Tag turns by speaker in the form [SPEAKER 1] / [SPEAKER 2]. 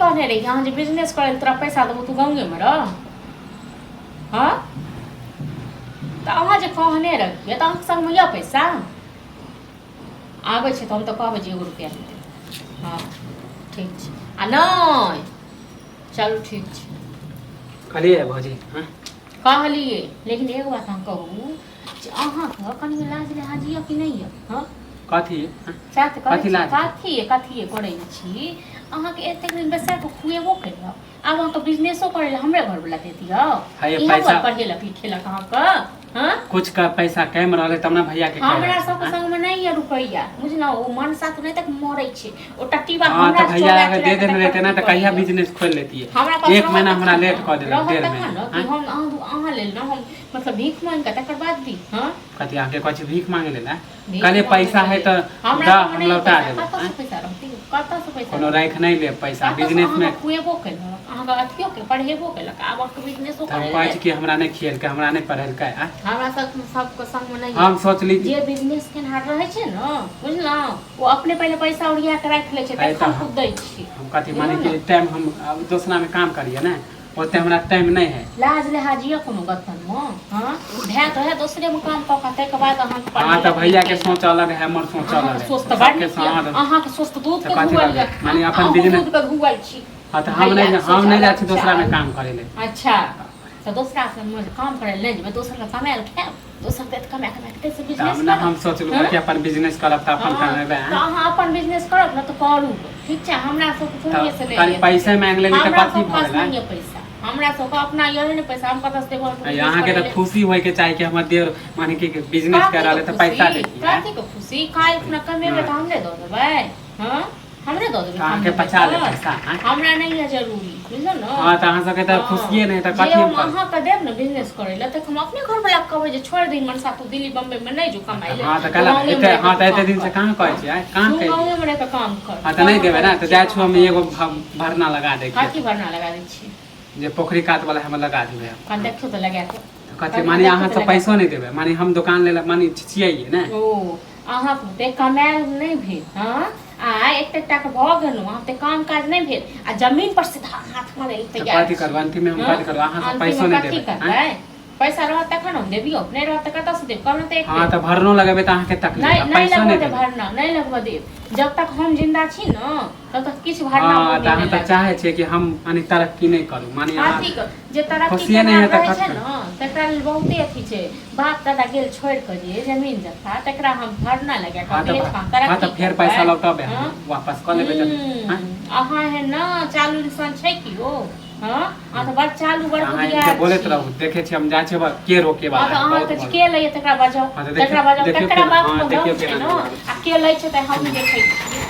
[SPEAKER 1] कहने रही यहाँ जे बिजनेस करे तोरा पैसा देबो तू गाँवे में रह हाँ तो अहाँ जे कहने रहिए तो अहाँके संगमे यऽ पैसा आबै छै तो हम तो कहबै जे 1 रुपया देतै हाँ ठीक छै आ नहीं चलू ठीक छै
[SPEAKER 2] कहलिए भौजी हाँ
[SPEAKER 1] कहलिए लेकिन एगो बात हम कहू जे अहाँके कनि लाज लिहाज यऽ कि नहीं यऽ हाँ
[SPEAKER 2] कथी
[SPEAKER 1] साथ
[SPEAKER 2] कथी लाज
[SPEAKER 1] कथी करै छी अहाँके एतेक दिन बैसा के खुएबो केलक आब अहाँ तो बिजनेसो करे हमरा घर वाला देती हो पैसा पढ़ेलक लिखेलक अहाँके हाँ
[SPEAKER 2] कुछ का पैसा कैम रहले तब ना भैया के
[SPEAKER 1] हमरा सब के संग में नहीं है रुपया बुझना ओ मन साथ नहीं तक मरै छै ओ टट्टीबा
[SPEAKER 2] हां
[SPEAKER 1] हमरा
[SPEAKER 2] तो भैया अगर दे देने रहते ना तो कहिया बिजनेस खोल लेती है 1 महीना हमरा लेट कर देले 1.5 महीना
[SPEAKER 1] हम अहाँ लेल ना हम मतलब भीख मांग के तकर बाद दी हां
[SPEAKER 2] कथी आके कुछ भीख मांगे ले ना कले पैसा है तो दा हम लौटा देब
[SPEAKER 1] पैसा रहती कत से पैसा
[SPEAKER 2] कोनो राख नहीं ले पैसा बिजनेस में
[SPEAKER 1] खुएबो केलक अहाँके अथियो के पढ़ेबो केलक आब के बिजनेसो करे
[SPEAKER 2] कहै छी कि हमरा नहीं खेल के हमरा नहीं पढ़ल के
[SPEAKER 1] हमरा सबके संग में नहीं
[SPEAKER 2] हम सोच ली
[SPEAKER 1] जे बिजनेस केनहार रहे छै न बुझलौ वो अपने पहले पैसा उड़िया के राख ले छै त हम खुद दै छी
[SPEAKER 2] हम कथी माने कि टाइम हम दूसरा में काम करिए ना ओते हमरा टाइम नहीं है
[SPEAKER 1] लाज लिहाज ये कोनो गतन में हां भै तो है दूसरे में काम क के के बाद अहाँ
[SPEAKER 2] हां त भैया के सोच अलग है हमर सोच अलग है
[SPEAKER 1] सोच त बात अहाँ के सोच त दूध के घुगल
[SPEAKER 2] माने अपन बिजनेस
[SPEAKER 1] दूध के घुगल छी
[SPEAKER 2] हां त हम नहीं जाछि दूसरा में काम करे ले
[SPEAKER 1] अच्छा तो दूसरा से मैं काम करे ले मैं दूसरा का कमाए खाए दूसरा के कमाए के से बिजनेस
[SPEAKER 2] ना हम सोचलु कि अपन बिजनेस करब त अपन करबे
[SPEAKER 1] तो अहाँ अपन बिजनेस करब न तो करू ठीक छै हमरा सब थोड़ी से ले
[SPEAKER 2] खाली पैसा मांग लेनी त कथी भला
[SPEAKER 1] पैसा हमरा सब अपना यही ने पैसा हम कतस देबो
[SPEAKER 2] यहाँ के त खुशी होय के चाहि कि हमर देर माने कि बिजनेस कर रहले त पैसा दे
[SPEAKER 1] काहे के खुशी काहे अपना कमेबे त हमरे दो देबै हां हमरे दो देबै
[SPEAKER 2] अहाँ के बचा ले पैसा
[SPEAKER 1] हमरा नहीं है जरूरी बुझलो न
[SPEAKER 2] हां त अहाँ सब के त खुशिये नहीं त कथी
[SPEAKER 1] हम अहाँ के देब न बिजनेस करे ल त हम अपने घर वाला कहबै जे छोड़ दे मन साथ दिल्ली बम्बई में नहीं जो कमाई ले
[SPEAKER 2] हां त कला एते हां त एते दिन से कहां कहै छी कहां कहै
[SPEAKER 1] गांव में रह के काम कर
[SPEAKER 2] हां त नहीं देबै ना त जाय छु हम एगो भरना लगा दे
[SPEAKER 1] काठी भरना लगा दै छी
[SPEAKER 2] जे पोखरी काट वाला हम लगा देबै
[SPEAKER 1] कन देखो त लगा के
[SPEAKER 2] कथी माने अहाँ सब पैसो नहीं देबै माने हम दुकान ले माने छियै ना
[SPEAKER 1] ओ अहाँ ते कमाल नहीं भेल हां आ एकटा के भ गेलु अहाँ ते काम काज नहीं भेल आ जमीन पर सीधा हाथ में रही तैयार
[SPEAKER 2] कथी करब अंतिम में हम कथी करब अहाँ सब पैसो नहीं देबै
[SPEAKER 1] पैसा रहत तखन हम देबियो नहीं रहत त कत से देब कहन त एक
[SPEAKER 2] हां त भरनो लगेबै त अहाँ के तकलीफ
[SPEAKER 1] पैसा नहीं देब भरना नहीं लगबा देब जब तक हम जिंदा छी न तब तक किछ भरना
[SPEAKER 2] हां त अहाँ त चाहे छी कि हम अनि तरक्की नहीं करू माने
[SPEAKER 1] अहाँ जे तरक्की नहीं है त छै न तकरा बहुते अथी छै बाप दादा गेल छोड़ के जे जमीन जथा तकरा हम भरना लगा के बेच काम तरक्की
[SPEAKER 2] हां त फेर पैसा लौटाबे वापस क लेबै त
[SPEAKER 1] अहाँ है न चालू इंसान छै की हो हां आ त बड़ चालू बड़ बुधिया
[SPEAKER 2] अहाँ बोलैत रहू देखे छी हम जा छै के रोके वाला
[SPEAKER 1] अहाँ त के लय तकरा बजाओ तकरा बाप बजाओ छै न आ के लय छै त हम देखै छी